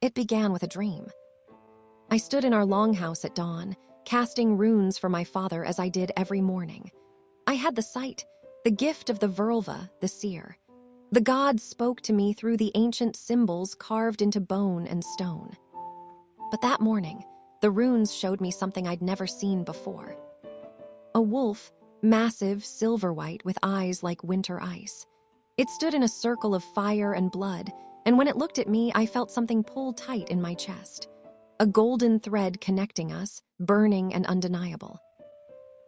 It began with a dream. I stood in our longhouse at dawn, casting runes for my father as I did every morning. I had the sight, the gift of the völva, the seer. The gods spoke to me through the ancient symbols carved into bone and stone. But that morning, the runes showed me something I'd never seen before. A wolf, massive, silver-white, with eyes like winter ice. It stood in a circle of fire and blood, and when it looked at me, I felt something pull tight in my chest. A golden thread connecting us, burning and undeniable.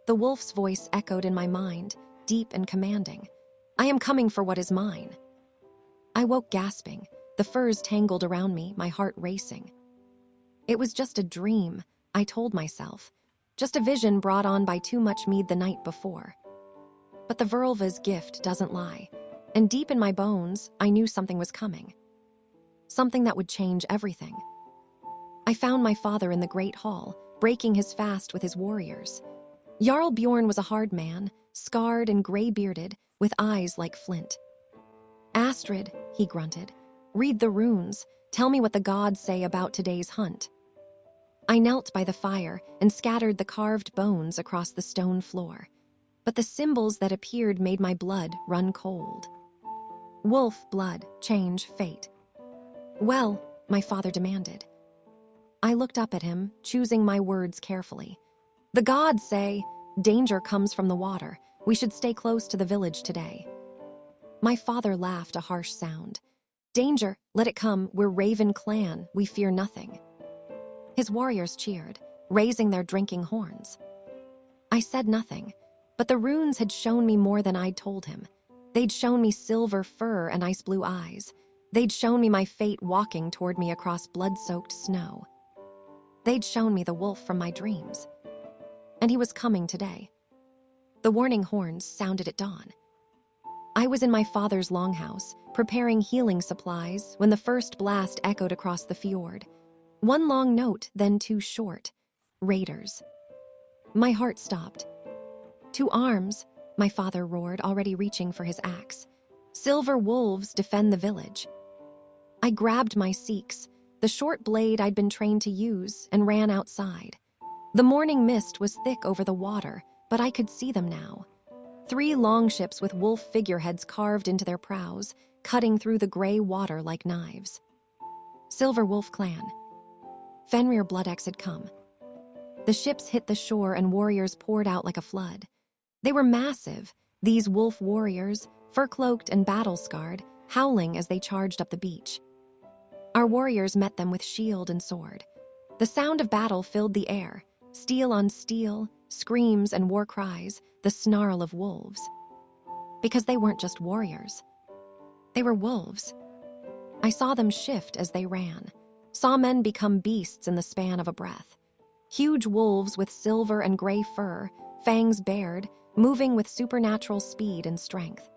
The wolf's voice echoed in my mind, deep and commanding. I am coming for what is mine. I woke gasping, the furs tangled around me, my heart racing. It was just a dream, I told myself. Just a vision brought on by too much mead the night before. But the völva's gift doesn't lie, and deep in my bones, I knew something was coming. Something that would change everything. I found my father in the great hall, breaking his fast with his warriors. Jarl Bjorn was a hard man, scarred and gray-bearded, with eyes like flint. Astrid, he grunted, read the runes, tell me what the gods say about today's hunt. I knelt by the fire and scattered the carved bones across the stone floor, but the symbols that appeared made my blood run cold. Wolf blood, change, fate. Well, my father demanded. I looked up at him, choosing my words carefully. The gods say, danger comes from the water. We should stay close to the village today. My father laughed a harsh sound. Danger, let it come, we're Raven clan, we fear nothing. His warriors cheered, raising their drinking horns. I said nothing, but the runes had shown me more than I'd told him. They'd shown me silver fur and ice blue eyes. They'd shown me my fate walking toward me across blood-soaked snow. They'd shown me the wolf from my dreams. And he was coming today. The warning horns sounded at dawn. I was in my father's longhouse, preparing healing supplies, when the first blast echoed across the fjord. One long note, then two short. Raiders. My heart stopped. To arms, my father roared, already reaching for his axe. Silver wolves defend the village. I grabbed my seeks, the short blade I'd been trained to use, and ran outside. The morning mist was thick over the water, but I could see them now. 3 longships with wolf figureheads carved into their prows, cutting through the gray water like knives. Silver Wolf Clan. Fenrir Bloodaxe had come. The ships hit the shore and warriors poured out like a flood. They were massive, these wolf warriors, fur-cloaked and battle-scarred, howling as they charged up the beach. Our warriors met them with shield and sword. The sound of battle filled the air, steel on steel, screams and war cries, the snarl of wolves. Because they weren't just warriors. They were wolves. I saw them shift as they ran, saw men become beasts in the span of a breath. Huge wolves with silver and gray fur, fangs bared, moving with supernatural speed and strength.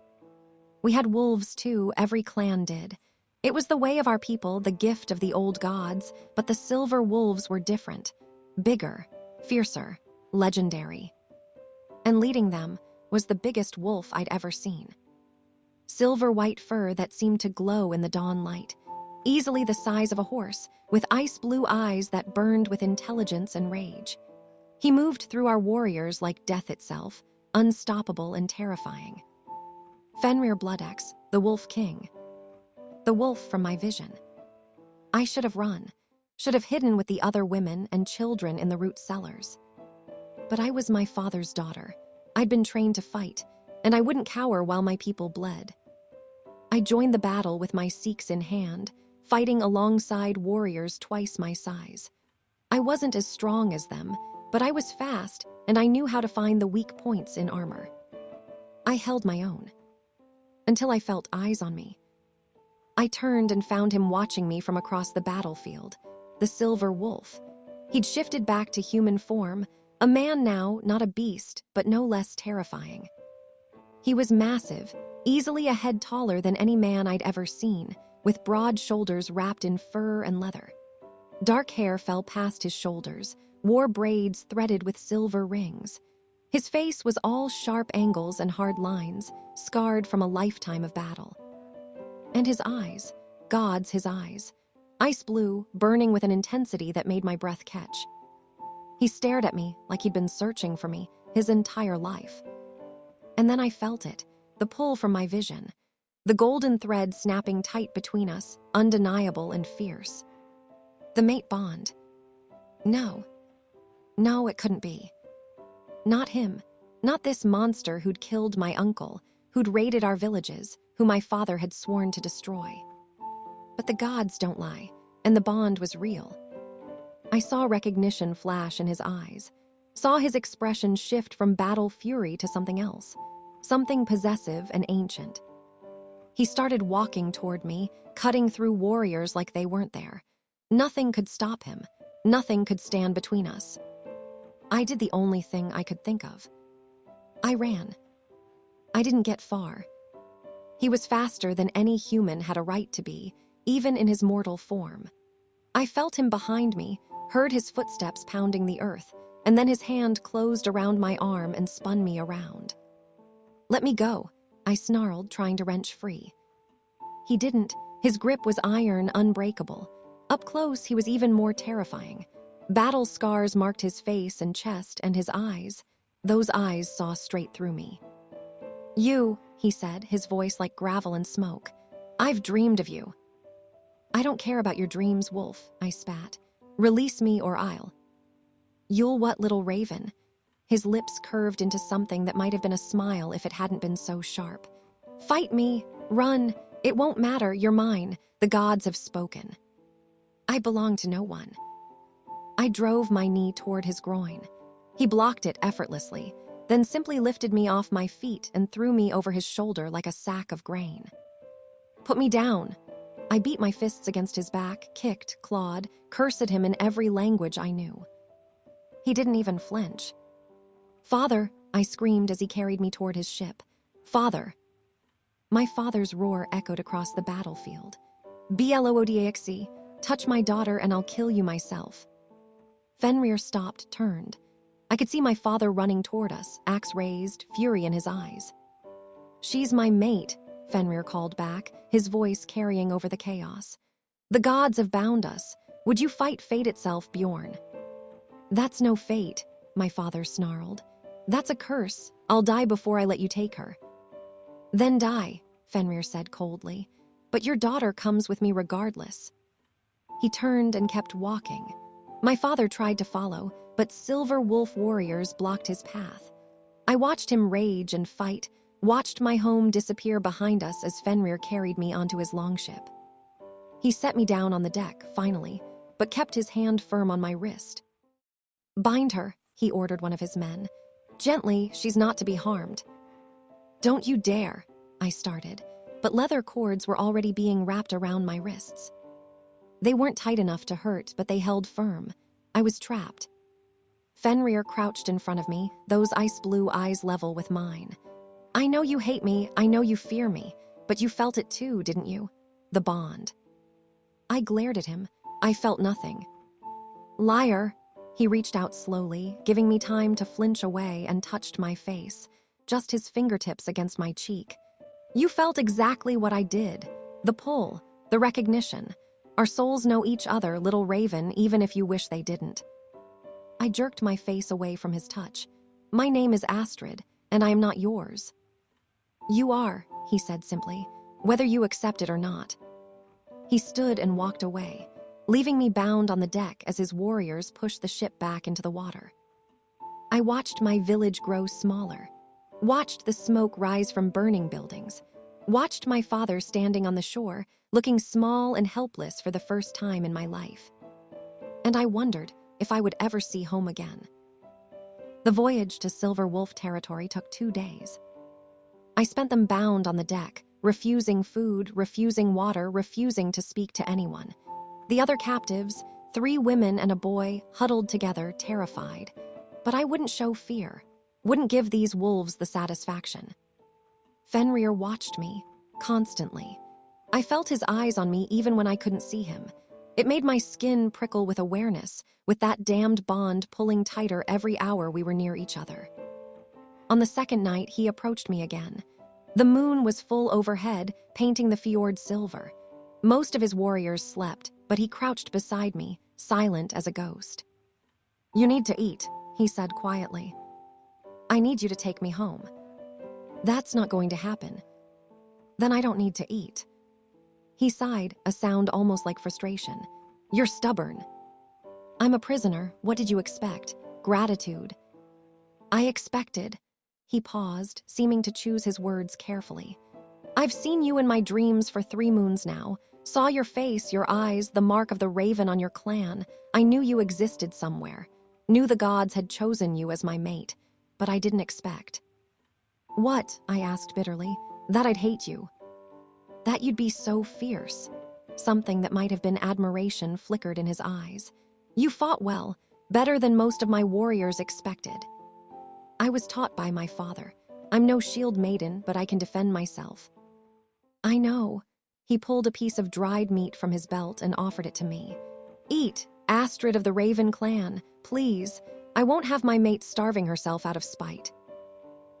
We had wolves too, every clan did. It was the way of our people, the gift of the old gods, but the silver wolves were different, bigger, fiercer, legendary. And leading them was the biggest wolf I'd ever seen. Silver white fur that seemed to glow in the dawn light, easily the size of a horse, with ice blue eyes that burned with intelligence and rage. He moved through our warriors like death itself, unstoppable and terrifying. Fenrir Bloodaxe, the Wolf King. The wolf from my vision. I should have run, should have hidden with the other women and children in the root cellars. But I was my father's daughter. I'd been trained to fight, and I wouldn't cower while my people bled. I joined the battle with my seeks in hand, fighting alongside warriors twice my size. I wasn't as strong as them, but I was fast, and I knew how to find the weak points in armor. I held my own, until I felt eyes on me. I turned and found him watching me from across the battlefield, the silver wolf. He'd shifted back to human form, a man now, not a beast, but no less terrifying. He was massive, easily a head taller than any man I'd ever seen, with broad shoulders wrapped in fur and leather. Dark hair fell past his shoulders, wore braids threaded with silver rings. His face was all sharp angles and hard lines, scarred from a lifetime of battle. And his eyes, God's his eyes, ice blue, burning with an intensity that made my breath catch. He stared at me like he'd been searching for me his entire life. And then I felt it, the pull from my vision, the golden thread snapping tight between us, undeniable and fierce. The mate bond. No, it couldn't be. Not him, not this monster who'd killed my uncle, who'd raided our villages, who my father had sworn to destroy. But the gods don't lie, and the bond was real. I saw recognition flash in his eyes, saw his expression shift from battle fury to something else, something possessive and ancient. He started walking toward me, cutting through warriors like they weren't there. Nothing could stop him. Nothing could stand between us. I did the only thing I could think of. I ran. I didn't get far. He was faster than any human had a right to be, even in his mortal form. I felt him behind me, heard his footsteps pounding the earth, and then his hand closed around my arm and spun me around. "Let me go," I snarled, trying to wrench free. He didn't. His grip was iron, unbreakable. Up close, he was even more terrifying. Battle scars marked his face and chest, and his eyes. Those eyes saw straight through me. "You," he said, his voice like gravel and smoke. "I've dreamed of you." "I don't care about your dreams, Wolf," I spat. "Release me or I'll." "You'll what, little raven?" His lips curved into something that might have been a smile if it hadn't been so sharp. "Fight me, run, it won't matter, you're mine. The gods have spoken." I belong to no one. I drove my knee toward his groin. He blocked it effortlessly, then simply lifted me off my feet and threw me over his shoulder like a sack of grain. "Put me down." I beat my fists against his back, kicked, clawed, cursed at him in every language I knew. He didn't even flinch. "Father," I screamed as he carried me toward his ship. "Father." My father's roar echoed across the battlefield. "Bloodaxe, touch my daughter and I'll kill you myself." Fenrir stopped, turned. I could see my father running toward us, axe raised, fury in his eyes. "She's my mate," Fenrir called back, his voice carrying over the chaos. "The gods have bound us. Would you fight fate itself, Bjorn?" "That's no fate," my father snarled. "That's a curse. I'll die before I let you take her." "Then die," Fenrir said coldly. "But your daughter comes with me regardless." He turned and kept walking. My father tried to follow, but silver wolf warriors blocked his path. I watched him rage and fight, watched my home disappear behind us as Fenrir carried me onto his longship. He set me down on the deck, finally, but kept his hand firm on my wrist. "Bind her," he ordered one of his men. "Gently, she's not to be harmed." "Don't you dare," I started, but leather cords were already being wrapped around my wrists. They weren't tight enough to hurt, but they held firm. I was trapped. Fenrir crouched in front of me, those ice blue eyes level with mine. "I know you hate me, I know you fear me, but you felt it too, didn't you? The bond." I glared at him. I felt nothing. "Liar." He reached out slowly, giving me time to flinch away, and touched my face, just his fingertips against my cheek. "You felt exactly what I did. The pull, the recognition. Our souls know each other, little raven, even if you wish they didn't." I jerked my face away from his touch. "My name is Astrid, and I am not yours." "You are," he said simply, "whether you accept it or not." He stood and walked away, leaving me bound on the deck as his warriors pushed the ship back into the water. I watched my village grow smaller, watched the smoke rise from burning buildings, watched my father standing on the shore, looking small and helpless for the first time in my life. And I wondered if I would ever see home again. The voyage to Silver Wolf territory took 2 days. I spent them bound on the deck, refusing food, refusing water, refusing to speak to anyone. The other captives, 3 women and a boy, huddled together, terrified. But I wouldn't show fear, wouldn't give these wolves the satisfaction. Fenrir watched me, constantly. I felt his eyes on me even when I couldn't see him. It made my skin prickle with awareness, with that damned bond pulling tighter every hour we were near each other. On the second night, he approached me again. The moon was full overhead, painting the fjord silver. Most of his warriors slept, but he crouched beside me, silent as a ghost. "You need to eat," he said quietly. "I need you to take me home." "That's not going to happen." "Then I don't need to eat." He sighed, a sound almost like frustration. "You're stubborn." "I'm a prisoner. What did you expect? Gratitude." "I expected." He paused, seeming to choose his words carefully. "I've seen you in my dreams for 3 moons now. Saw your face, your eyes, the mark of the raven on your clan. I knew you existed somewhere. Knew the gods had chosen you as my mate. But I didn't expect." "What?" I asked bitterly. "That I'd hate you." "That you'd be so fierce." Something that might have been admiration flickered in his eyes. "You fought well, better than most of my warriors expected." "I was taught by my father. I'm no shield maiden, but I can defend myself." "I know." He pulled a piece of dried meat from his belt and offered it to me. "Eat, Astrid of the Raven clan, please. I won't have my mate starving herself out of spite."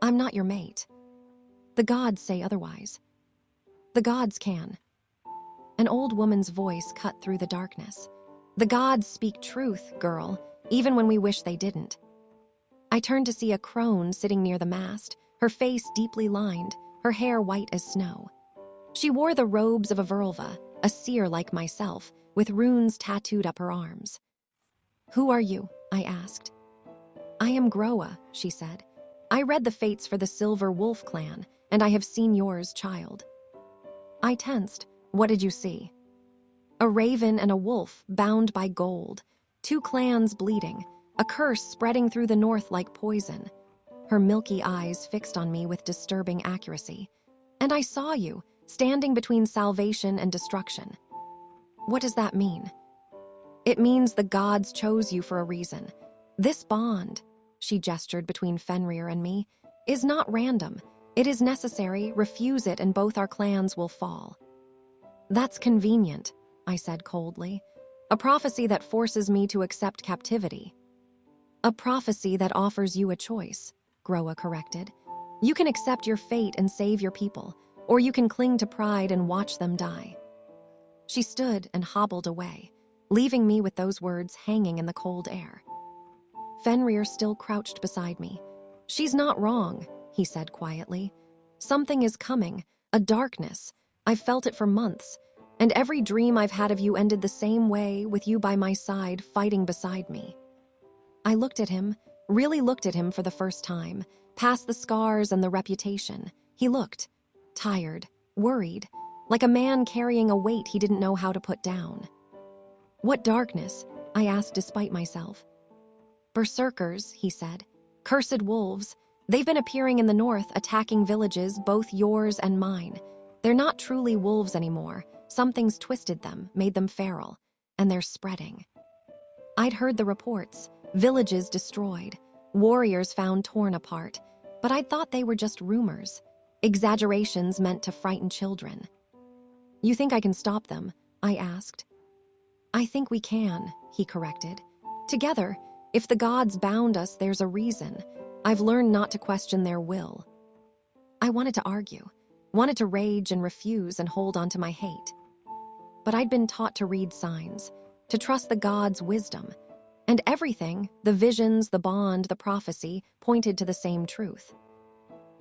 "I'm not your mate." "The gods say otherwise." "The gods can." An old woman's voice cut through the darkness. "The gods speak truth, girl, even when we wish they didn't." I turned to see a crone sitting near the mast, her face deeply lined, her hair white as snow. She wore the robes of a völva, a seer like myself, with runes tattooed up her arms. "Who are you?" I asked. "I am Groa," she said. "I read the fates for the Silver Wolf clan, and I have seen yours, child." I tensed. "What did you see?" "A raven and a wolf, bound by gold. 2 clans bleeding, a curse spreading through the north like poison." Her milky eyes fixed on me with disturbing accuracy. "And I saw you, standing between salvation and destruction." "What does that mean?" "It means the gods chose you for a reason. This bond," she gestured between Fenrir and me, "is not random. It is necessary. Refuse it and both our clans will fall." "That's convenient," I said coldly. "A prophecy that forces me to accept captivity." "A prophecy that offers you a choice," Groa corrected. "You can accept your fate and save your people, or you can cling to pride and watch them die." She stood and hobbled away, leaving me with those words hanging in the cold air. Fenrir still crouched beside me. "She's not wrong," he said quietly. "Something is coming, a darkness. I've felt it for months, and every dream I've had of you ended the same way, with you by my side, fighting beside me." I looked at him, really looked at him for the first time, past the scars and the reputation. He looked tired, worried, like a man carrying a weight he didn't know how to put down. "What darkness?" I asked despite myself. "Berserkers," he said. "Cursed wolves. They've been appearing in the north, attacking villages, both yours and mine. They're not truly wolves anymore. Something's twisted them, made them feral, and they're spreading." I'd heard the reports. Villages destroyed, warriors found torn apart, but I'd thought they were just rumors, exaggerations meant to frighten children. "You think I can stop them?" I asked. "I think we can," he corrected. "Together, if the gods bound us, there's a reason. I've learned not to question their will." I wanted to argue, wanted to rage and refuse and hold on to my hate. But I'd been taught to read signs, to trust the gods' wisdom, and everything, the visions, the bond, the prophecy, pointed to the same truth.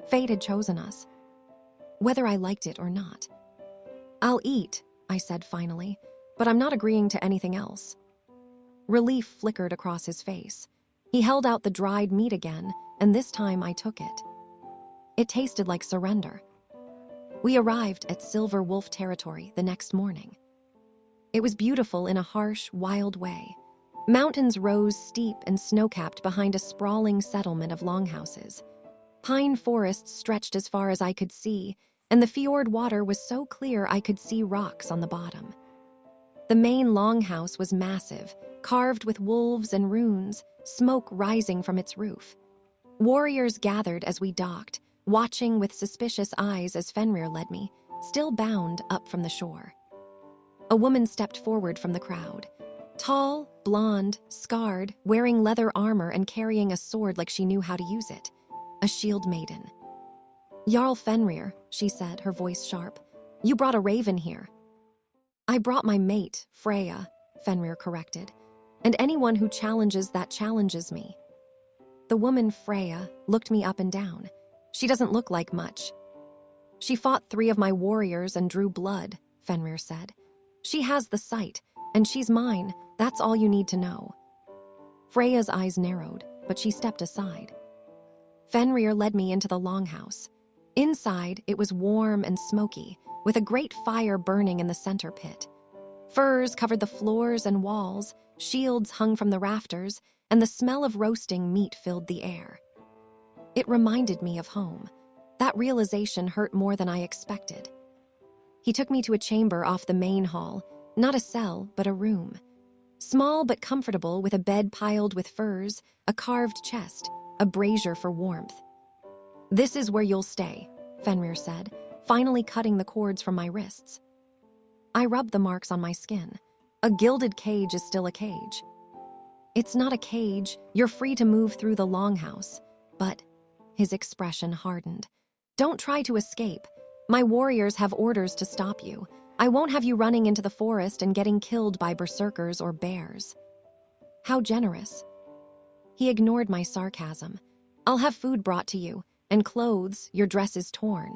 Fate had chosen us, whether I liked it or not. "I'll eat," I said finally, "but I'm not agreeing to anything else." Relief flickered across his face. He held out the dried meat again, and this time I took it. It tasted like surrender. We arrived at Silver Wolf territory the next morning. It was beautiful in a harsh, wild way. Mountains rose steep and snow-capped behind a sprawling settlement of longhouses. Pine forests stretched as far as I could see, and the fjord water was so clear I could see rocks on the bottom. The main longhouse was massive, carved with wolves and runes, smoke rising from its roof. Warriors gathered as we docked, watching with suspicious eyes as Fenrir led me, still bound, up from the shore. A woman stepped forward from the crowd. Tall, blonde, scarred, wearing leather armor and carrying a sword like she knew how to use it. A shield maiden. "Jarl Fenrir," she said, her voice sharp. "You brought a raven here." I brought my mate, Freya, Fenrir corrected. And anyone who challenges that challenges me. The woman, Freya, looked me up and down. She doesn't look like much. She fought 3 of my warriors and drew blood, Fenrir said. She has the sight, and she's mine. That's all you need to know. Freya's eyes narrowed, but she stepped aside. Fenrir led me into the longhouse. Inside, it was warm and smoky, with a great fire burning in the center pit. Furs covered the floors and walls, shields hung from the rafters, and the smell of roasting meat filled the air. It reminded me of home. That realization hurt more than I expected. He took me to a chamber off the main hall, not a cell, but a room. Small but comfortable, with a bed piled with furs, a carved chest, a brazier for warmth. This is where you'll stay, Fenrir said, finally cutting the cords from my wrists. I rubbed the marks on my skin. A gilded cage is still a cage. It's not a cage. You're free to move through the longhouse. But his expression hardened. Don't try to escape. My warriors have orders to stop you. I won't have you running into the forest and getting killed by berserkers or bears. How generous. He ignored my sarcasm. I'll have food brought to you, and clothes. Your dress is torn.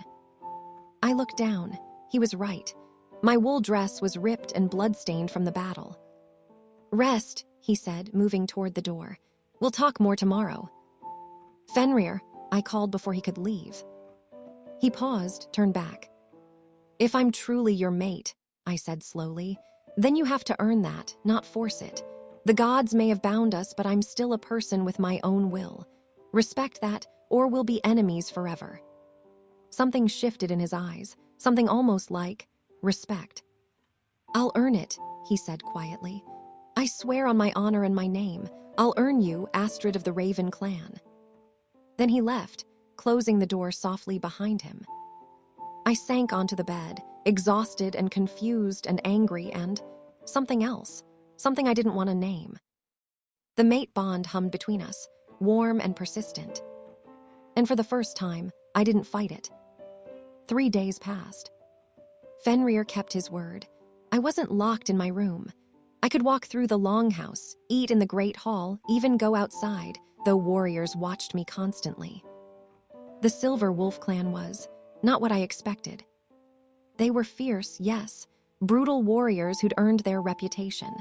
I looked down. He was right. My wool dress was ripped and bloodstained from the battle. Rest, he said, moving toward the door. We'll talk more tomorrow. Fenrir, I called before he could leave. He paused, turned back. If I'm truly your mate, I said slowly, then you have to earn that, not force it. The gods may have bound us, but I'm still a person with my own will. Respect that, or we'll be enemies forever. Something shifted in his eyes, something almost like respect. I'll earn it, he said quietly. I swear on my honor and my name, I'll earn you, Astrid of the Raven clan. Then he left, closing the door softly behind him. I sank onto the bed, exhausted and confused and angry and something else, something I didn't want to name. The mate bond hummed between us, warm and persistent. And for the first time, I didn't fight it. 3 days passed. Fenrir kept his word. I wasn't locked in my room. I could walk through the longhouse, eat in the great hall, even go outside, though warriors watched me constantly. The Silver Wolf clan was not what I expected. They were fierce, yes, brutal warriors who'd earned their reputation.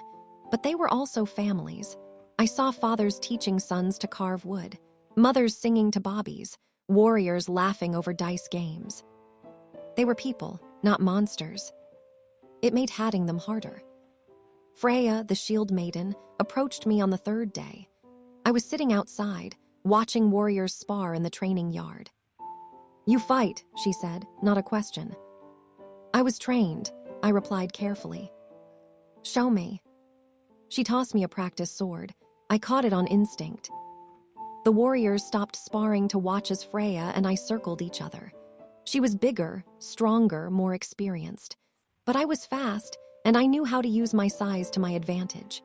But they were also families. I saw fathers teaching sons to carve wood, mothers singing to bobbies, warriors laughing over dice games. They were people, not monsters. It made hatting them harder. Freya, the shield maiden, approached me on the 3rd day. I was sitting outside, watching warriors spar in the training yard. You fight, she said, not a question. I was trained, I replied carefully. Show me. She tossed me a practice sword. I caught it on instinct. The warriors stopped sparring to watch as Freya and I circled each other. She was bigger, stronger, more experienced. But I was fast, and I knew how to use my size to my advantage.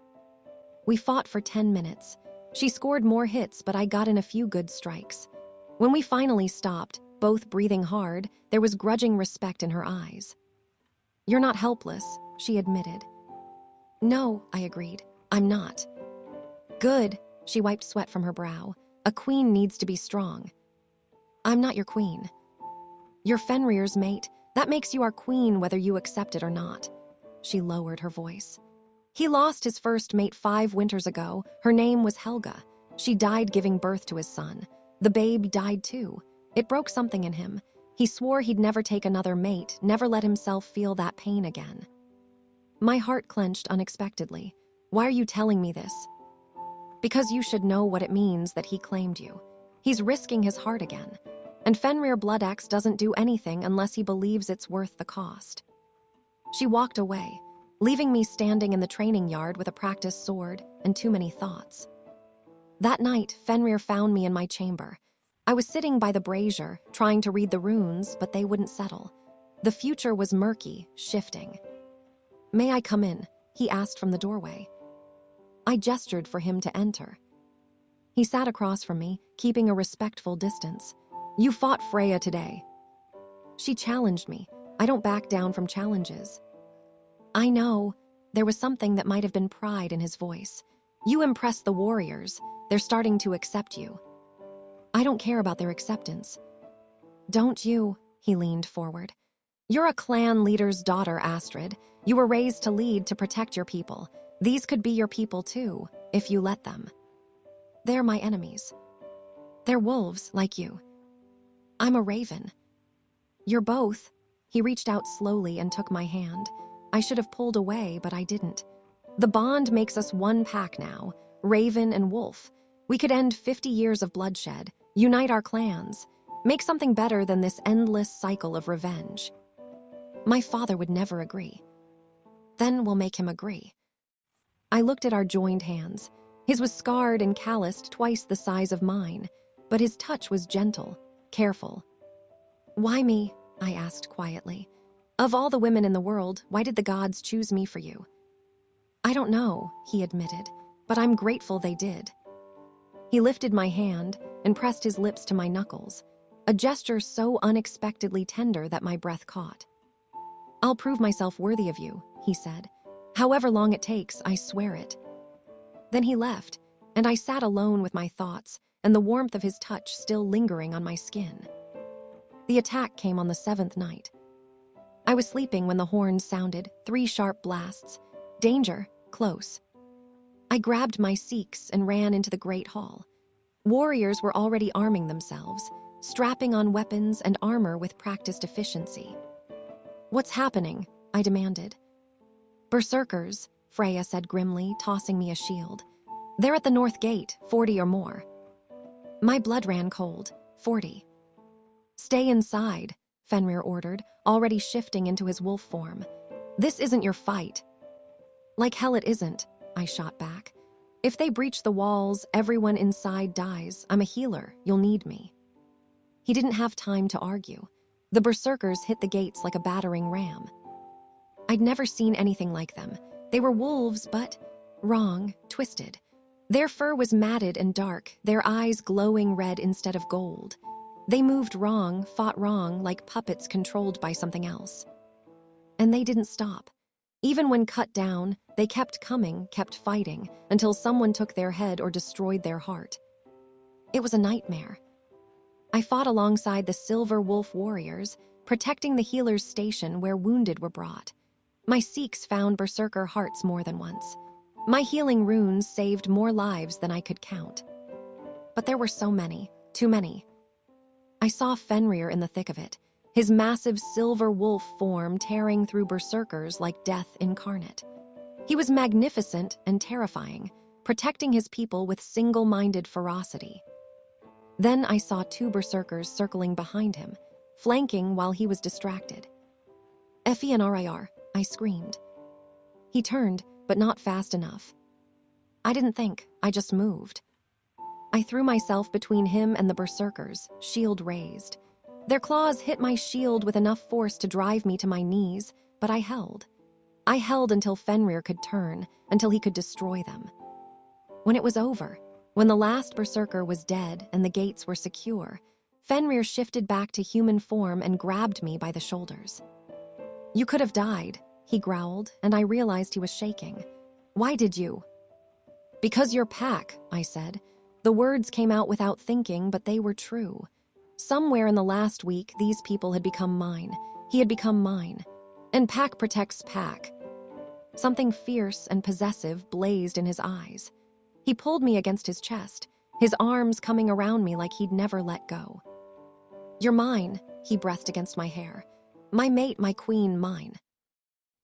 We fought for 10 minutes. She scored more hits, but I got in a few good strikes. When we finally stopped, both breathing hard, there was grudging respect in her eyes. You're not helpless, she admitted. No, I agreed. I'm not. Good, she wiped sweat from her brow. A queen needs to be strong. I'm not your queen. You're Fenrir's mate. That makes you our queen whether you accept it or not. She lowered her voice. He lost his first mate 5 winters ago. Her name was Helga. She died giving birth to his son. The babe died too. It broke something in him. He swore he'd never take another mate, never let himself feel that pain again. My heart clenched unexpectedly. Why are you telling me this? Because you should know what it means that he claimed you. He's risking his heart again. And Fenrir Bloodaxe doesn't do anything unless he believes it's worth the cost. She walked away, leaving me standing in the training yard with a practice sword and too many thoughts. That night, Fenrir found me in my chamber. I was sitting by the brazier, trying to read the runes, but they wouldn't settle. The future was murky, shifting. May I come in? He asked from the doorway. I gestured for him to enter. He sat across from me, keeping a respectful distance. You fought Freya today. She challenged me. I don't back down from challenges. I know. There was something that might have been pride in his voice. You impress the warriors. They're starting to accept you. I don't care about their acceptance. Don't you? He leaned forward. You're a clan leader's daughter, Astrid. You were raised to lead, to protect your people. These could be your people too, if you let them. They're my enemies. They're wolves, like you. I'm a raven. You're both. He reached out slowly and took my hand. I should have pulled away, but I didn't. The bond makes us one pack now, raven and wolf. We could end 50 years of bloodshed, unite our clans, make something better than this endless cycle of revenge. My father would never agree. Then we'll make him agree. I looked at our joined hands. His was scarred and calloused, twice the size of mine, but his touch was gentle, careful. Why me? I asked quietly. Of all the women in the world, why did the gods choose me for you? I don't know, he admitted, but I'm grateful they did. He lifted my hand and pressed his lips to my knuckles, a gesture so unexpectedly tender that my breath caught. I'll prove myself worthy of you, he said. However long it takes, I swear it. Then he left, and I sat alone with my thoughts and the warmth of his touch still lingering on my skin. The attack came on the 7th night. I was sleeping when the horns sounded, 3 sharp blasts. Danger, close. I grabbed my seeks and ran into the great hall. Warriors were already arming themselves, strapping on weapons and armor with practiced efficiency. What's happening? I demanded. Berserkers, Freya said grimly, tossing me a shield. They're at the north gate, 40 or more. My blood ran cold, 40. Stay inside, Fenrir ordered, already shifting into his wolf form. This isn't your fight. Like hell it isn't, I shot back. If they breach the walls, everyone inside dies. I'm a healer, you'll need me. He didn't have time to argue. The berserkers hit the gates like a battering ram. I'd never seen anything like them. They were wolves, but wrong, twisted. Their fur was matted and dark, their eyes glowing red instead of gold. They moved wrong, fought wrong, like puppets controlled by something else. And they didn't stop. Even when cut down, they kept coming, kept fighting, until someone took their head or destroyed their heart. It was a nightmare. I fought alongside the silver wolf warriors, protecting the healer's station where wounded were brought. My Sikhs found berserker hearts more than once. My healing runes saved more lives than I could count. But there were so many, too many. I saw Fenrir in the thick of it, his massive silver wolf form tearing through berserkers like death incarnate. He was magnificent and terrifying, protecting his people with single-minded ferocity. Then I saw 2 berserkers circling behind him, flanking while he was distracted. Effie and RIR, I screamed. He turned, but not fast enough. I didn't think, I just moved. I threw myself between him and the berserkers, shield raised. Their claws hit my shield with enough force to drive me to my knees, but I held. I held until Fenrir could turn, until he could destroy them. When it was over, when the last berserker was dead and the gates were secure, Fenrir shifted back to human form and grabbed me by the shoulders. You could have died, he growled, and I realized he was shaking. Why did you? Because your pack, I said. The words came out without thinking, but they were true. Somewhere in the last week, these people had become mine. He had become mine. And pack protects pack. Something fierce and possessive blazed in his eyes. He pulled me against his chest, his arms coming around me like he'd never let go. You're mine, he breathed against my hair. My mate, my queen, mine.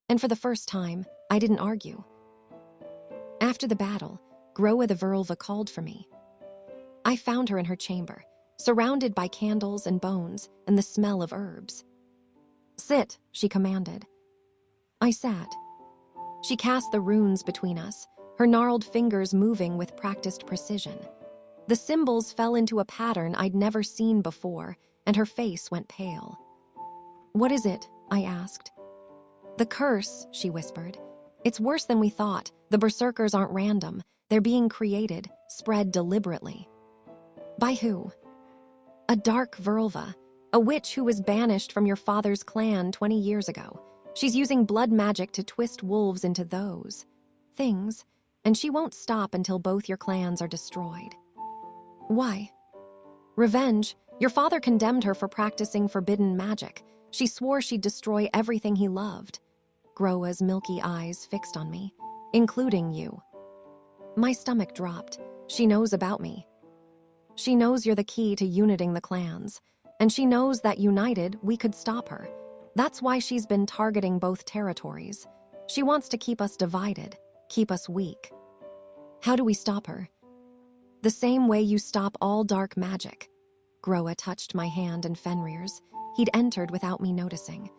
And for the first time, I didn't argue. After the battle, Groa the völva called for me. I found her in her chamber, surrounded by candles and bones and the smell of herbs. Sit, she commanded. I sat. She cast the runes between us, her gnarled fingers moving with practiced precision. The symbols fell into a pattern I'd never seen before, and her face went pale. What is it? I asked. The curse, she whispered. It's worse than we thought. The berserkers aren't random. They're being created, spread deliberately. By who? A dark völva, a witch who was banished from your father's clan 20 years ago. She's using blood magic to twist wolves into those things, and she won't stop until both your clans are destroyed. Why? Revenge. Your father condemned her for practicing forbidden magic. She swore she'd destroy everything he loved. Groa's milky eyes fixed on me, including you. My stomach dropped. She knows about me. She knows you're the key to uniting the clans, and she knows that united, we could stop her. That's why she's been targeting both territories. She wants to keep us divided, keep us weak. How do we stop her? The same way you stop all dark magic. Groa touched my hand and Fenrir's. He'd entered without me noticing.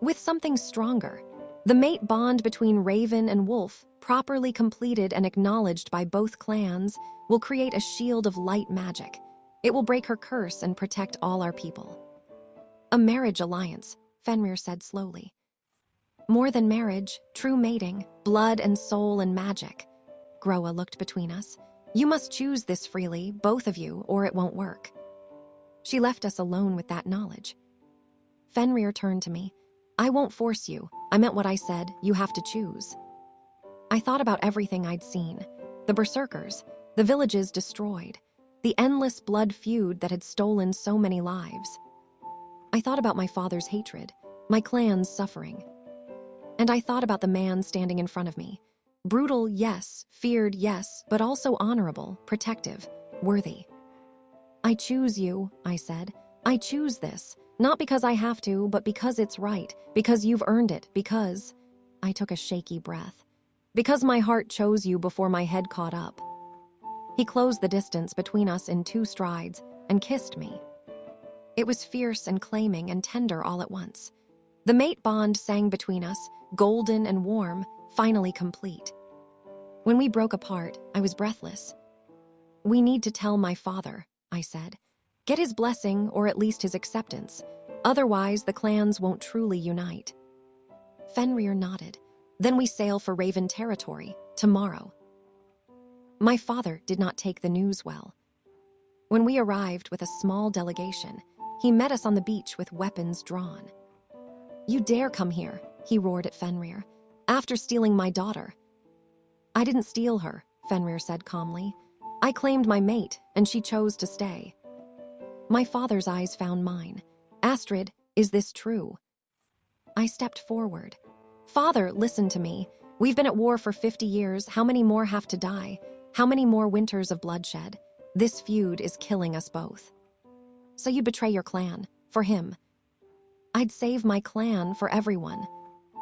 With something stronger. The mate bond between Raven and Wolf, properly completed and acknowledged by both clans, will create a shield of light magic. It will break her curse and protect all our people. A marriage alliance, Fenrir said slowly. More than marriage, true mating, blood and soul and magic. Groa looked between us. You must choose this freely, both of you, or it won't work. She left us alone with that knowledge. Fenrir turned to me. I won't force you. I meant what I said. You have to choose. I thought about everything I'd seen. The berserkers, the villages destroyed, the endless blood feud that had stolen so many lives. I thought about my father's hatred, my clan's suffering. And I thought about the man standing in front of me. Brutal, yes. Feared, yes. But also honorable, protective, worthy. I choose you, I said. I choose this. Not because I have to, but because it's right. Because you've earned it. Because... I took a shaky breath. Because my heart chose you before my head caught up. He closed the distance between us in 2 strides and kissed me. It was fierce and claiming and tender all at once. The mate bond sang between us, golden and warm, finally complete. When we broke apart, I was breathless. We need to tell my father, I said. Get his blessing or at least his acceptance. Otherwise, the clans won't truly unite. Fenrir nodded. Then we sail for Raven territory, tomorrow. My father did not take the news well. When we arrived with a small delegation, he met us on the beach with weapons drawn. You dare come here, he roared at Fenrir, after stealing my daughter. I didn't steal her, Fenrir said calmly. I claimed my mate, and she chose to stay. My father's eyes found mine. Astrid, is this true? I stepped forward. Father, listen to me. We've been at war for 50 years. How many more have to die? How many more winters of bloodshed? This feud is killing us both. So you betray your clan, for him. I'd save my clan for everyone.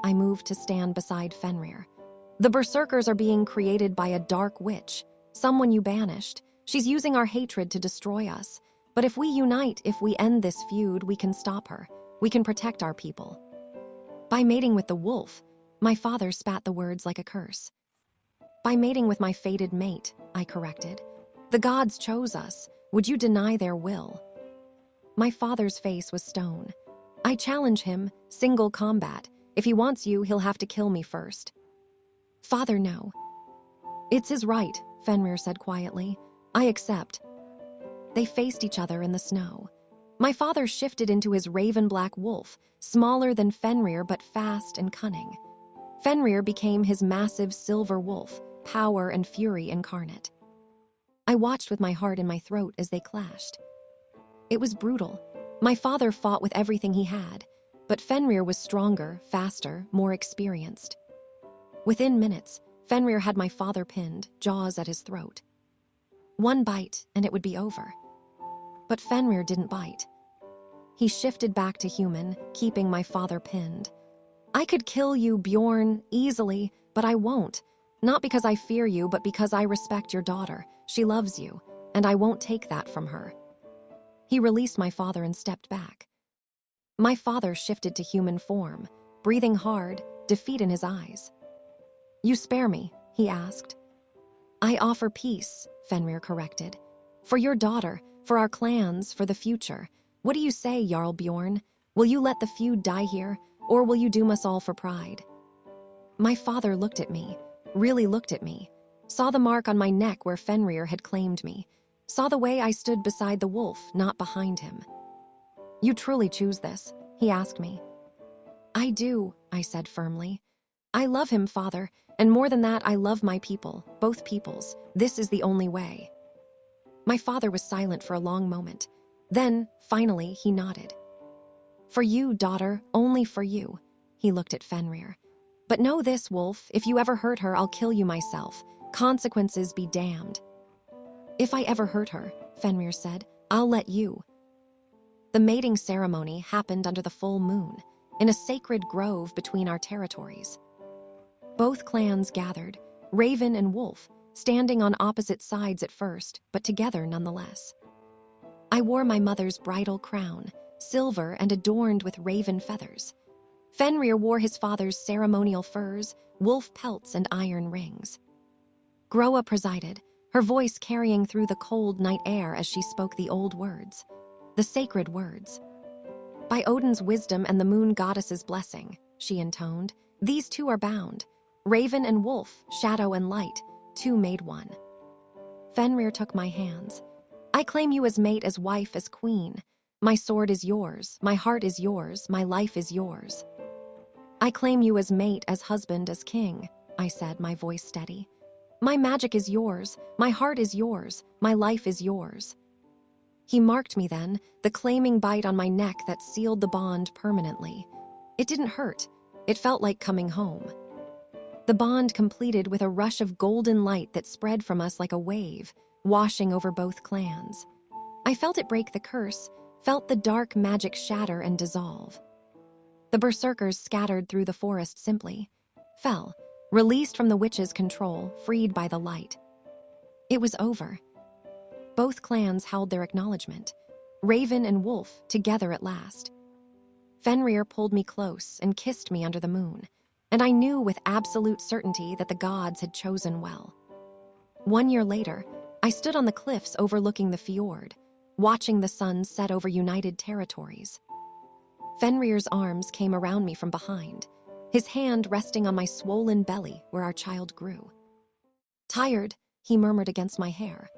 I moved to stand beside Fenrir. The berserkers are being created by a dark witch, someone you banished. She's using our hatred to destroy us. But if we unite, if we end this feud, we can stop her. We can protect our people. By mating with the wolf, my father spat the words like a curse. By mating with my fated mate, I corrected. The gods chose us. Would you deny their will? My father's face was stone. I challenge him, single combat. If he wants you, he'll have to kill me first. Father, no. It's his right, Fenrir said quietly. I accept. They faced each other in the snow. My father shifted into his raven-black wolf, smaller than Fenrir but fast and cunning. Fenrir became his massive silver wolf, power and fury incarnate. I watched with my heart in my throat as they clashed. It was brutal. My father fought with everything he had, but Fenrir was stronger, faster, more experienced. Within minutes, Fenrir had my father pinned, jaws at his throat. One bite, and it would be over. But Fenrir didn't bite. He shifted back to human, keeping my father pinned. I could kill you, Bjorn, easily, but I won't. Not because I fear you, but because I respect your daughter. She loves you, and I won't take that from her. He released my father and stepped back. My father shifted to human form, breathing hard, defeat in his eyes. You spare me, he asked. I offer peace, Fenrir corrected. For your daughter, for our clans, for the future. What do you say, Jarl Bjorn? Will you let the feud die here, or will you doom us all for pride? My father looked at me, really looked at me, saw the mark on my neck where Fenrir had claimed me, saw the way I stood beside the wolf, not behind him. You truly choose this, he asked me. I do, I said firmly. I love him, Father, and more than that, I love my people, both peoples. This is the only way. My father was silent for a long moment. Then, finally, he nodded. For you, daughter, only for you. He looked at Fenrir. But know this, Wolf, if you ever hurt her, I'll kill you myself. Consequences be damned. If I ever hurt her, Fenrir said, I'll let you. The mating ceremony happened under the full moon, in a sacred grove between our territories. Both clans gathered, Raven and Wolf, standing on opposite sides at first, but together nonetheless. I wore my mother's bridal crown, silver and adorned with raven feathers. Fenrir wore his father's ceremonial furs, wolf pelts, and iron rings. Groa presided, her voice carrying through the cold night air as she spoke the old words, the sacred words. By Odin's wisdom and the moon goddess's blessing, she intoned, these two are bound. Raven and wolf, shadow and light, two made one. Fenrir took my hands. I claim you as mate, as wife, as queen. My sword is yours, my heart is yours, my life is yours. I claim you as mate, as husband, as king, I said, my voice steady. My magic is yours, my heart is yours, my life is yours. He marked me then, the claiming bite on my neck that sealed the bond permanently. It didn't hurt. It felt like coming home. The bond completed with a rush of golden light that spread from us like a wave, washing over both clans. I felt it break the curse, felt the dark magic shatter and dissolve. The berserkers scattered through the forest simply, fell, released from the witch's control, freed by the light. It was over. Both clans howled their acknowledgement, Raven and Wolf together at last. Fenrir pulled me close and kissed me under the moon, and I knew with absolute certainty that the gods had chosen well. 1 year later, I stood on the cliffs overlooking the fjord, watching the sun set over united territories. Fenrir's arms came around me from behind, his hand resting on my swollen belly where our child grew. Tired, he murmured against my hair.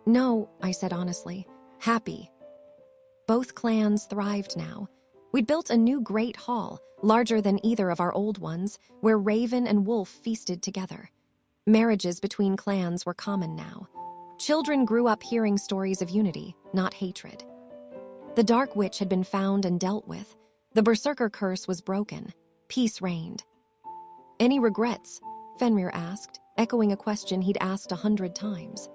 No, I said honestly, happy. Both clans thrived now. We'd built a new great hall, larger than either of our old ones, where Raven and Wolf feasted together. Marriages between clans were common now. Children grew up hearing stories of unity, not hatred. The Dark Witch had been found and dealt with. The Berserker curse was broken. Peace reigned. Any regrets? Fenrir asked, echoing a question he'd asked 100 times.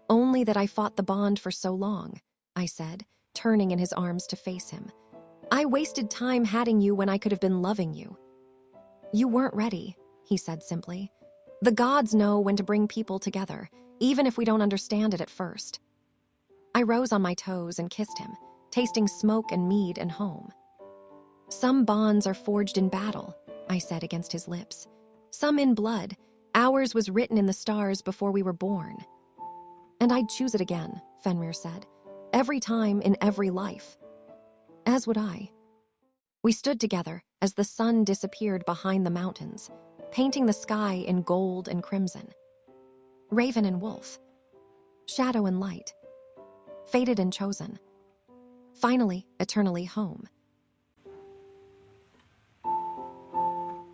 Only that I fought the bond for so long, I said, turning in his arms to face him. I wasted time hatting you when I could have been loving you. You weren't ready, he said simply. The gods know when to bring people together, even if we don't understand it at first. I rose on my toes and kissed him, tasting smoke and mead and home. Some bonds are forged in battle, I said against his lips. Some in blood. Ours was written in the stars before we were born. And I'd choose it again, Fenrir said. Every time in every life. As would I. We stood together as the sun disappeared behind the mountains, painting the sky in gold and crimson. Raven and Wolf. Shadow and light. Fated and chosen. Finally, eternally home.